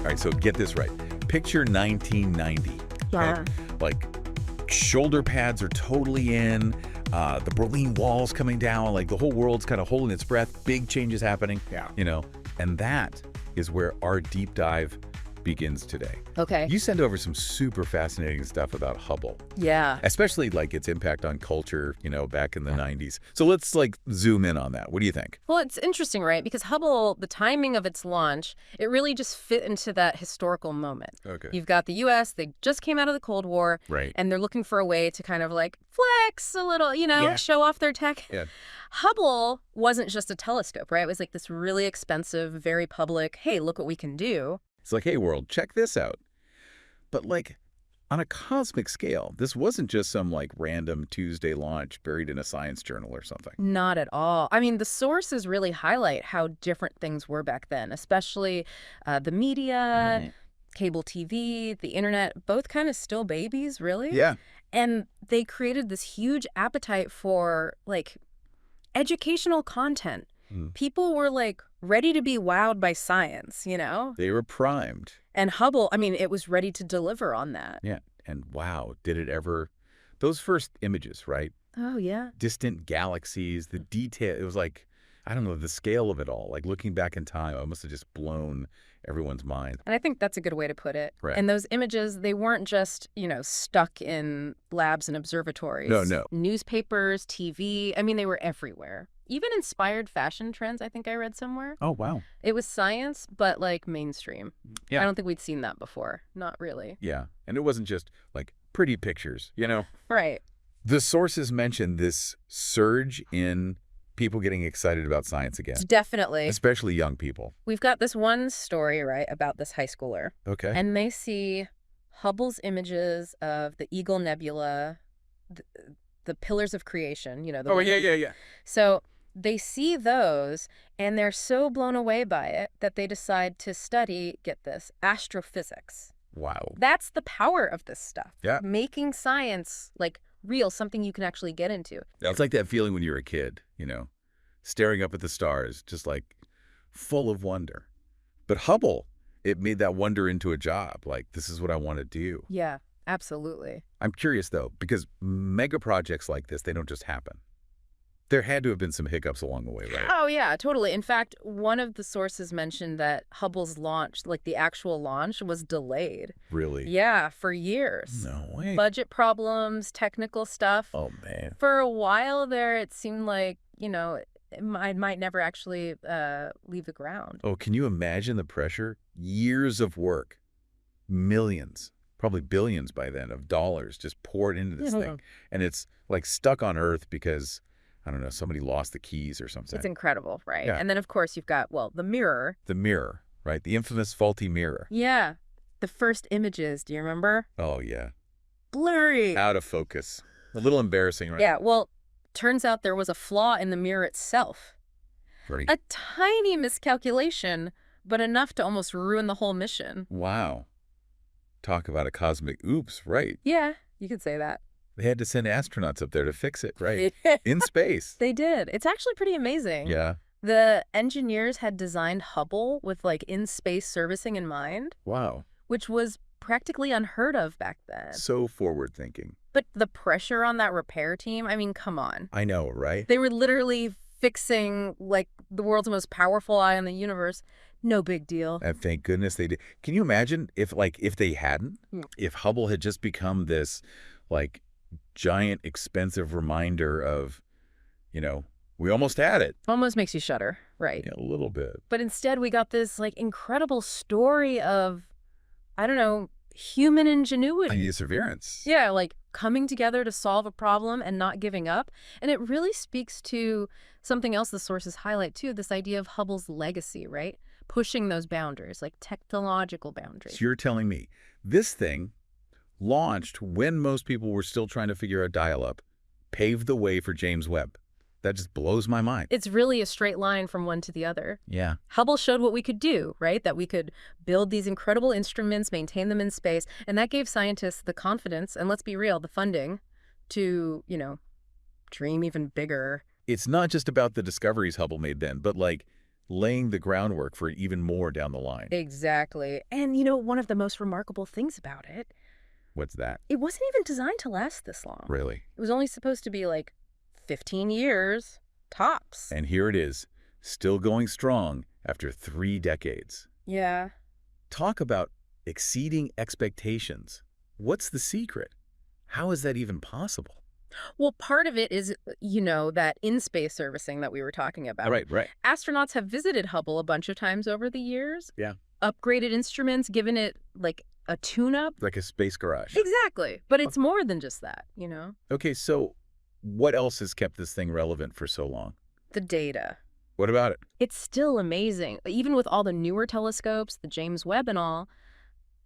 All right, so get this right. Picture 1990. Yeah. Okay? Like, shoulder pads are totally in. The Berlin Wall's coming down. Like, the whole world's kind of holding its breath. Big changes happening. Yeah. And that is where our deep dive begins today. Okay. You send over some super fascinating stuff about Hubble, Yeah. especially like its impact on culture, back in the 90s. So let's like zoom in on that. What do you think? Well, it's interesting, right? Because Hubble, the timing of its launch, it really just fit into that historical moment. Okay. You've got the U.S., they just came out of the Cold War, Right. and they're looking for a way to kind of like flex a little, Yeah. show off their tech. Yeah. Hubble wasn't just a telescope, right? It was like this really expensive, very public, hey, look what we can do. It's like, hey, world, check this out. But like on a cosmic scale, this wasn't just some like random Tuesday launch buried in a science journal or something. Not at all. I mean, the sources really highlight how different things were back then, especially the media, cable TV, the internet, both kind of still babies, really. Yeah. And they created this huge appetite for like educational content. People were like ready to be wowed by science, They were primed. And Hubble, I mean, it was ready to deliver on that. Yeah. And wow, did it ever... Those first images, right? Oh, yeah. Distant galaxies, the detail, it was like, I don't know, the scale of it all. Like looking back in time, it must have just blown everyone's mind. And I think that's a good way to put it. Right. And those images, they weren't just, stuck in labs and observatories. No. Newspapers, TV, I mean, they were everywhere. Even inspired fashion trends, I think I read somewhere. Oh, wow. It was science, but like mainstream. Yeah. I don't think we'd seen that before. Not really. Yeah. And it wasn't just like pretty pictures, Right. The sources mentioned this surge in people getting excited about science again, Definitely. especially young people. We've got this one story, right, about this high schooler. Okay. And they see Hubble's images of the Eagle Nebula, the pillars of creation, yeah. So they see those, and they're so blown away by it that they decide to study, get this, astrophysics. Wow. That's the power of this stuff. Yeah. Making science, like, real, something you can actually get into. It's like that feeling when you're a kid, staring up at the stars, just like full of wonder. But Hubble, it made that wonder into a job. Like, this is what I want to do. Yeah, absolutely. I'm curious, though, because mega projects like this, they don't just happen. There had to have been some hiccups along the way, right? Oh, yeah, totally. In fact, one of the sources mentioned that Hubble's launch, like the actual launch, was delayed. Really? Yeah, for years. No way. Budget problems, technical stuff. Oh, man. For a while there, it seemed like, it might never actually leave the ground. Oh, can you imagine the pressure? Years of work, millions, probably billions by then of dollars just poured into this thing. And it's like stuck on Earth because, I don't know, somebody lost the keys or something. It's incredible, right? Yeah. And then, of course, you've got, the mirror. The mirror, right? The infamous faulty mirror. Yeah. The first images, do you remember? Oh, yeah. Blurry. Out of focus. A little embarrassing, right? Yeah, well, turns out there was a flaw in the mirror itself. Right. A tiny miscalculation, but enough to almost ruin the whole mission. Wow. Talk about a cosmic oops, right? Yeah, you could say that. They had to send astronauts up there to fix it, right? In space. They did. It's actually pretty amazing. Yeah. The engineers had designed Hubble with like in-space servicing in mind. Wow. Which was practically unheard of back then. So forward-thinking. But the pressure on that repair team, I mean, come on. I know, right? They were literally fixing like the world's most powerful eye in the universe. No big deal. And thank goodness they did. Can you imagine if they hadn't? If Hubble had just become this like giant expensive reminder of, we almost had it. Almost makes you shudder, right? Yeah, a little bit. But instead we got this like incredible story of, I don't know, human ingenuity. Perseverance. Yeah, like coming together to solve a problem and not giving up. And it really speaks to something else the sources highlight too, this idea of Hubble's legacy, right? Pushing those boundaries, like technological boundaries. So you're telling me this thing launched when most people were still trying to figure out dial-up, paved the way for James Webb. That just blows my mind. It's really a straight line from one to the other. Yeah. Hubble showed what we could do, right? That we could build these incredible instruments, maintain them in space, and that gave scientists the confidence, and let's be real, the funding to, dream even bigger. It's not just about the discoveries Hubble made then, but like laying the groundwork for even more down the line. Exactly. And, one of the most remarkable things about it, What's that? it wasn't even designed to last this long. Really? It was only supposed to be like 15 years, tops. And here it is, still going strong after 3 decades. Yeah. Talk about exceeding expectations. What's the secret? How is that even possible? Well, part of it is, that in-space servicing that we were talking about. Right. Astronauts have visited Hubble a bunch of times over the years. Yeah. Upgraded instruments, given it, like, a tune-up. Like a space garage. Exactly. But it's more than just that. Okay, so what else has kept this thing relevant for so long? The data. What about it? It's still amazing. Even with all the newer telescopes, the James Webb and all,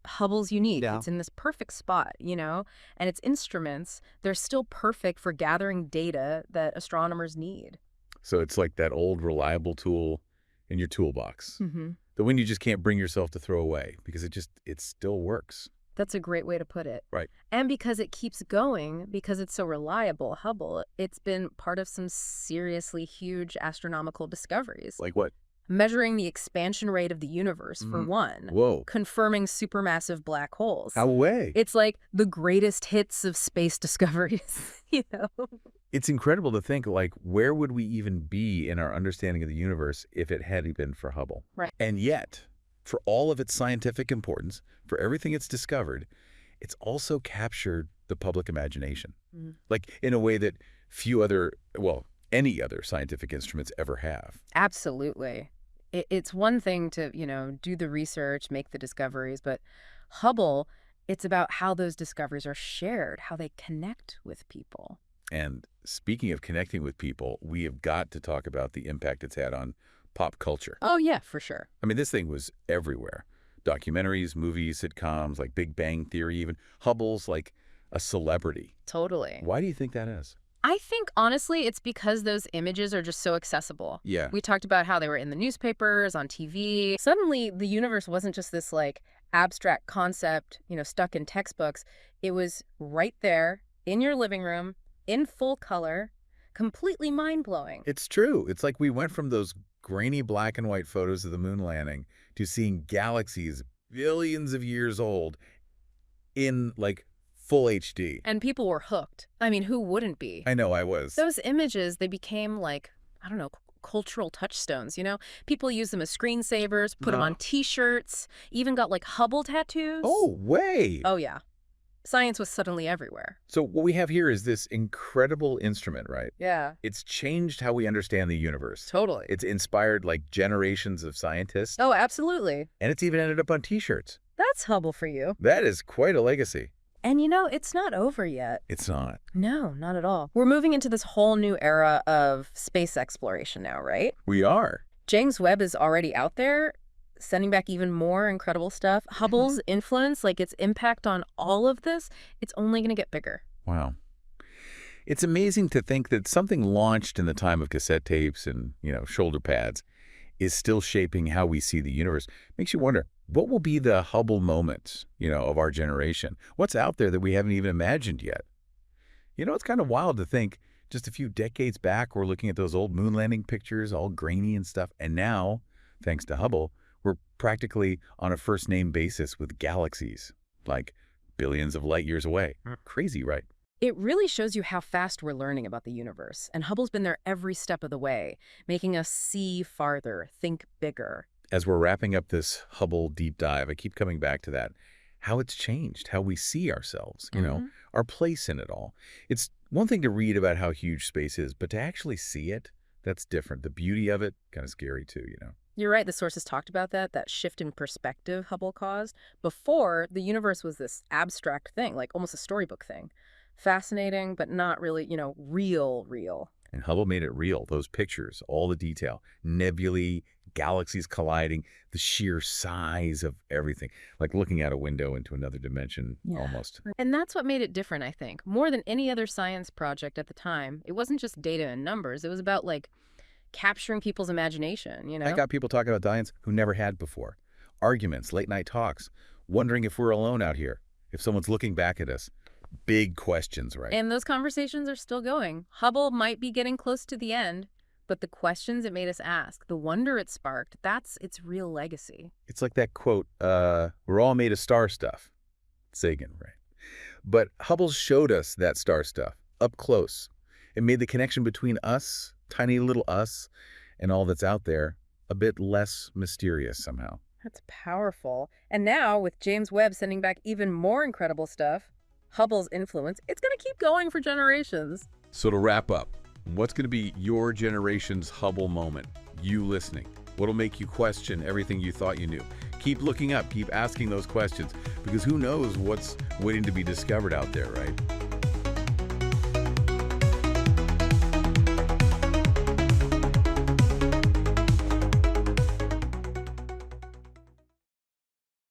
Hubble's unique. Yeah. It's in this perfect spot, and its instruments, they're still perfect for gathering data that astronomers need. So it's like that old reliable tool in your toolbox. Mm-hmm. The one you just can't bring yourself to throw away because it still works. That's a great way to put it. Right. And because it keeps going, because it's so reliable, Hubble, it's been part of some seriously huge astronomical discoveries. Like what? Measuring the expansion rate of the universe, for one. Whoa. Confirming supermassive black holes. How away? It's like the greatest hits of space discoveries, It's incredible to think, like, where would we even be in our understanding of the universe if it hadn't been for Hubble? Right. And yet, for all of its scientific importance, for everything it's discovered, it's also captured the public imagination. Like, in a way that any other scientific instruments ever have. Absolutely. It's one thing to, do the research, make the discoveries, but Hubble, it's about how those discoveries are shared, how they connect with people. And speaking of connecting with people, we have got to talk about the impact it's had on pop culture. Oh, yeah, for sure. I mean, this thing was everywhere. Documentaries, movies, sitcoms, like Big Bang Theory even. Hubble's like a celebrity. Totally. Why do you think that is? I think, honestly, it's because those images are just so accessible. Yeah. We talked about how they were in the newspapers, on TV. Suddenly, the universe wasn't just this, like, abstract concept, stuck in textbooks. It was right there in your living room, in full color, completely mind-blowing. It's true. It's like we went from those grainy black and white photos of the moon landing to seeing galaxies billions of years old in, like, full HD. And people were hooked. I mean, who wouldn't be? I know I was. Those images, they became like, I don't know, cultural touchstones, People use them as screensavers, put them on T-shirts, even got like Hubble tattoos. Oh, way. Oh, yeah. Science was suddenly everywhere. So what we have here is this incredible instrument, right? Yeah. It's changed how we understand the universe. Totally. It's inspired like generations of scientists. Oh, absolutely. And it's even ended up on T-shirts. That's Hubble for you. That is quite a legacy. And it's not over yet. It's not. No, not at all. We're moving into this whole new era of space exploration now, right? We are. James Webb is already out there, sending back even more incredible stuff. Hubble's influence, like its impact on all of this, it's only going to get bigger. Wow. It's amazing to think that something launched in the time of cassette tapes and, shoulder pads is still shaping how we see the universe. Makes you wonder, what will be the Hubble moments, of our generation? What's out there that we haven't even imagined yet? It's kind of wild to think just a few decades back, we're looking at those old moon landing pictures, all grainy and stuff. And now, thanks to Hubble, we're practically on a first-name basis with galaxies, like billions of light years away. Crazy, right? It really shows you how fast we're learning about the universe. And Hubble's been there every step of the way, making us see farther, think bigger. As we're wrapping up this Hubble deep dive, I keep coming back to that, how it's changed, how we see ourselves, our place in it all. It's one thing to read about how huge space is, but to actually see it, that's different. The beauty of it, kind of scary too, You're right. The sources talked about that shift in perspective Hubble caused. Before, the universe was this abstract thing, like almost a storybook thing. Fascinating, but not really, real. And Hubble made it real. Those pictures, all the detail, nebulae, galaxies colliding, the sheer size of everything, like looking out a window into another dimension, almost. And that's what made it different, I think. More than any other science project at the time, it wasn't just data and numbers. It was about, like, capturing people's imagination, I got people talking about science who never had before. Arguments, late night talks, wondering if we're alone out here, if someone's looking back at us. Big questions, right? And those conversations are still going. Hubble might be getting close to the end, But the questions it made us ask, the wonder it sparked, that's its real legacy. It's like that quote, we're all made of star stuff. Sagan, right? But Hubble showed us that star stuff up close. It made the connection between us, tiny little us, and all that's out there a bit less mysterious somehow. That's powerful. And now, with James Webb sending back even more incredible stuff, Hubble's influence, it's going to keep going for generations. So to wrap up, what's going to be your generation's Hubble moment? You listening. What'll make you question everything you thought you knew? Keep looking up, keep asking those questions, because who knows what's waiting to be discovered out there, right?